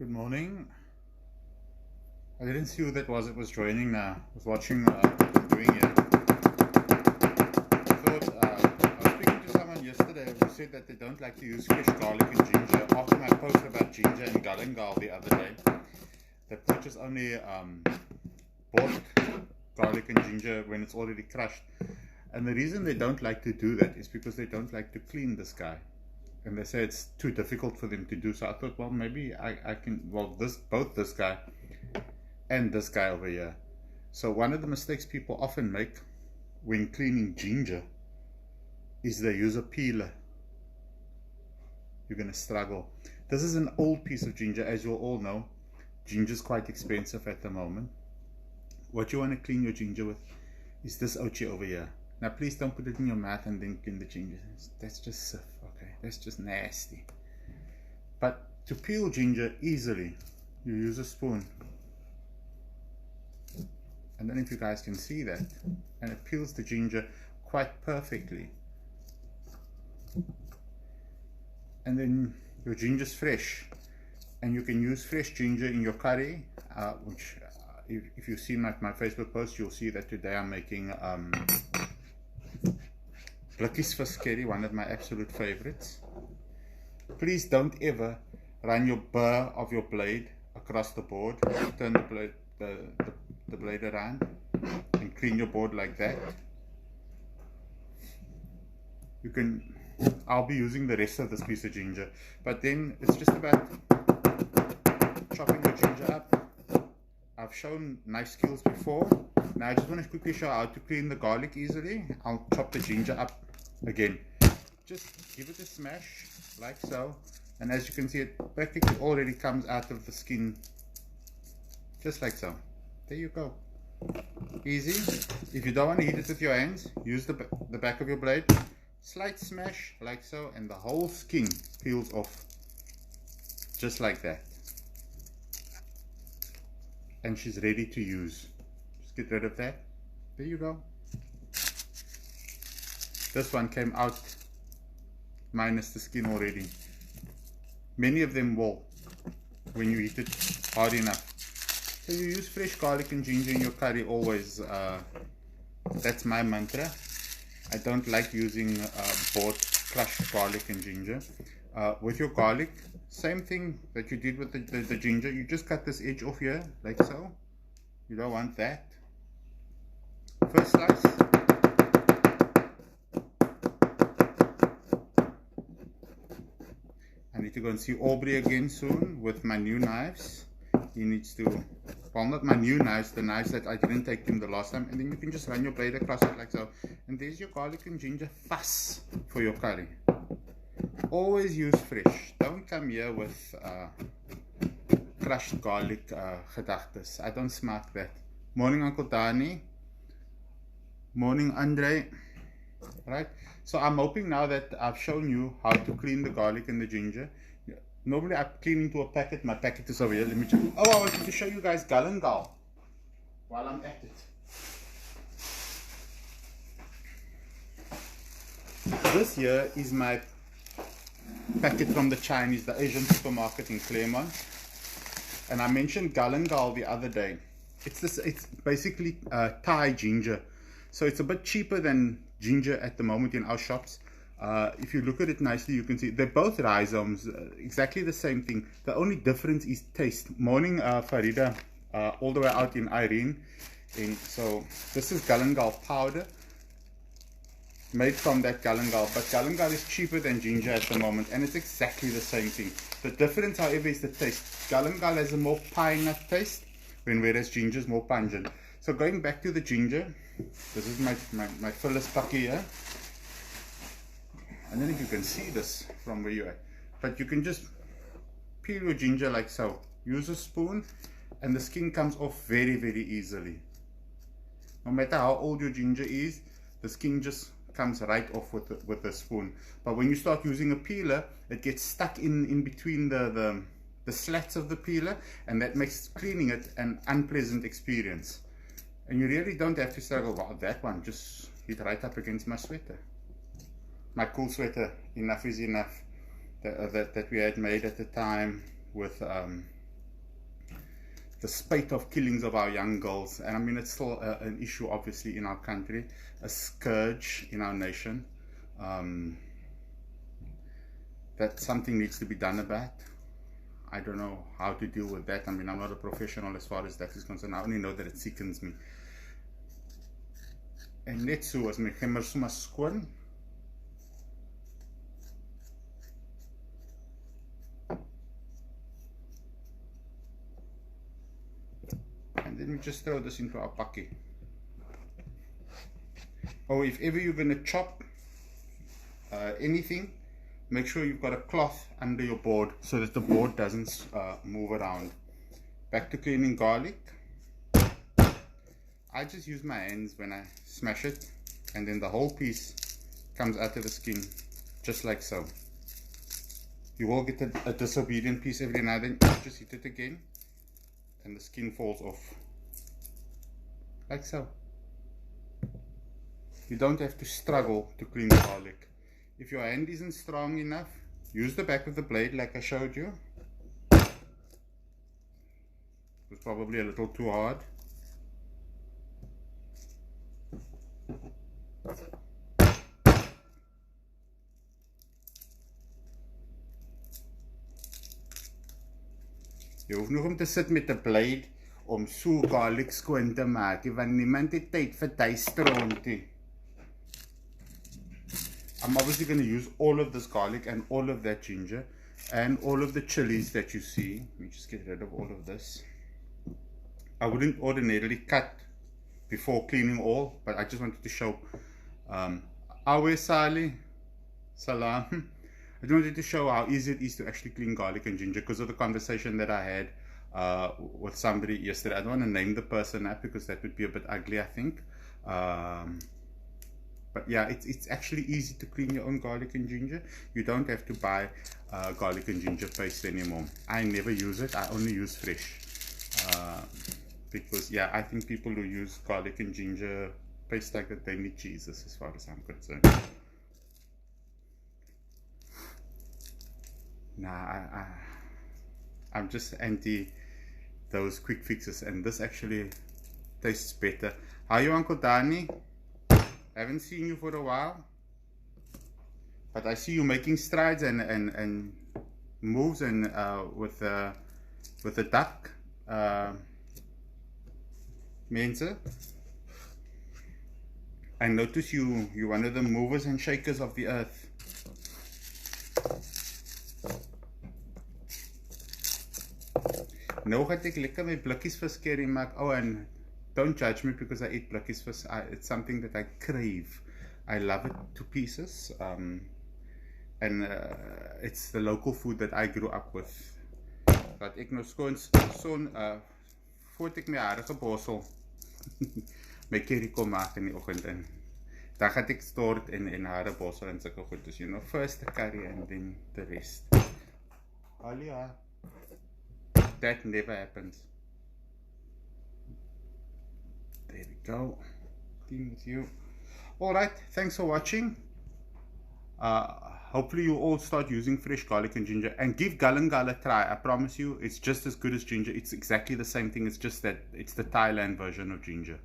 Good morning. I didn't see who that was that was joining now. I was watching what I'm doing here. I thought, I was speaking to someone yesterday who said that they don't like to use fresh garlic and ginger. After my post about ginger and galangal the other day, they purchase only bought garlic and ginger when it's already crushed. And the reason they don't like to do that is because they don't like to clean this guy. And they say it's too difficult for them to do. So I thought, well, maybe I can, well, both this guy and this guy over here. So one of the mistakes people often make when cleaning ginger is they use a peeler. You're going to struggle. This is an old piece of ginger. As you all know, ginger is quite expensive at the moment. What you want to clean your ginger with is this ouchie over here. Now please don't put it in your mouth and then clean the ginger. That's just sif, okay? That's just nasty. But to peel ginger easily, you use a spoon. And then if you guys can see that, and it peels the ginger quite perfectly. And then your ginger's fresh. And you can use fresh ginger in your curry, which if you've seen my Facebook post, you'll see that today I'm making blikkiesvis curry, one of my absolute favorites. Please don't ever run your burr of your blade across the board. Turn the blade around and clean your board like that. You can, I'll be using the rest of this piece of ginger, but then it's just about chopping your ginger up. I've shown knife skills before. Now I just want to quickly show how to clean the garlic easily. I'll chop the ginger up again. Just give it a smash like so, and as you can see, it practically already comes out of the skin, just like so. There you go. Easy. If you don't want to heat it with your hands, use the back of your blade. Slight smash like so, and the whole skin peels off just like that. And she's ready to use. Just get rid of that. There you go. This one came out minus the skin already. Many of them will when you heat it hard enough. So you use fresh garlic and ginger in your curry always. That's my mantra. I don't like using bought crushed garlic and ginger. With your garlic, same thing that you did with the ginger. You just cut this edge off here, like so. You don't want that. First slice. I need to go and see Aubrey again soon with my new knives. He needs to, well, not my new knives, the knives that I didn't take him the last time. And then you can just run your blade across it like so. And there's your garlic and ginger fuss for your curry. Always use fresh. Don't come here with crushed garlic gedagtes. I don't smaak that. Morning, Uncle Danny. Morning, Andre. Right? So I'm hoping now that I've shown you how to clean the garlic and the ginger. Normally I clean into a packet. My packet is over here. Let me check. Oh, I wanted to show you guys galangal while I'm at it. This here is my packet from the Chinese, the Asian supermarket in Claremont. And I mentioned galangal the other day. It's basically Thai ginger. So it's a bit cheaper than ginger at the moment in our shops. If you look at it nicely, you can see they're both rhizomes, exactly the same thing. The only difference is taste. Morning, Farida, all the way out in Irene. So this is galangal powder, made from that galangal, but galangal is cheaper than ginger at the moment, and it's exactly the same thing. The difference, however, is the taste. Galangal has a more pine nut taste, whereas ginger is more pungent. So going back to the ginger, this is my Phyllis Pucky here. I don't know if you can see this from where you're at, but you can just peel your ginger like so. Use a spoon, and the skin comes off very, very easily. No matter how old your ginger is, the skin just comes right off with the spoon. But when you start using a peeler, it gets stuck in between the slats of the peeler, and that makes cleaning it an unpleasant experience. And you really don't have to struggle. Wow, that one just hit right up against my sweater. My cool sweater, Enough is Enough, that we had made at the time with the spate of killings of our young girls. And I mean, it's still an issue, obviously, in our country, a scourge in our nation. That something needs to be done about. I don't know how to deal with that. I mean, I'm not a professional as far as that is concerned. I only know that it sickens me. En net so as my gemmer sommer skoon. And then we just throw this into our pakkie. Oh, if ever you're going to chop anything, make sure you've got a cloth under your board so that the board doesn't move around. Back to cleaning garlic. I just use my hands when I smash it, and then the whole piece comes out of the skin, just like so. You will get a disobedient piece every now and then. You just hit it again, and the skin falls off, like so. You don't have to struggle to clean the garlic. If your hand isn't strong enough, use the back of the blade like I showed you. It was probably a little too hard. Je hoef nog om te sit met 'n blade om so garlic skoon te maak, want niemand het tyd vir duisterondie. I'm obviously going to use all of this garlic and all of that ginger and all of the chilies that you see. Let me just get rid of all of this. I wouldn't ordinarily cut before cleaning all, but I just wanted to show Awe Sali Salam. I just wanted to show how easy it is to actually clean garlic and ginger because of the conversation that I had with somebody yesterday. I don't want to name the person up because that would be a bit ugly, I think. But yeah, it's actually easy to clean your own garlic and ginger. You don't have to buy garlic and ginger paste anymore. I never use it. I only use fresh. Because yeah, I think people who use garlic and ginger paste like that, they need Jesus as far as I'm concerned. Nah, I'm just anti those quick fixes, and this actually tastes better. How are you, Uncle Danny? Haven't seen you for a while, but I see you making strides and moves and with the duck. Mense, I notice you're one of the movers and shakers of the earth. Nou gaan ek lekker my blikkies vis curry maak. Oh, and don't judge me because I eat blikkies vis. It's something that I crave. I love it to pieces. And it's the local food that I grew up with. Dat ek nou skoon voordat ek my hare geborsel my curry kom maak in die oggend in. Dan gaan ek stort en hare borsel en sulke goed. Dus you know, first the curry and then the rest. Alia. That never happens. There we go. Clean with you. Alright, thanks for watching. Hopefully you all start using fresh garlic and ginger, and give galangal a try. I promise you, it's just as good as ginger. It's exactly the same thing. It's just that it's the Thailand version of ginger.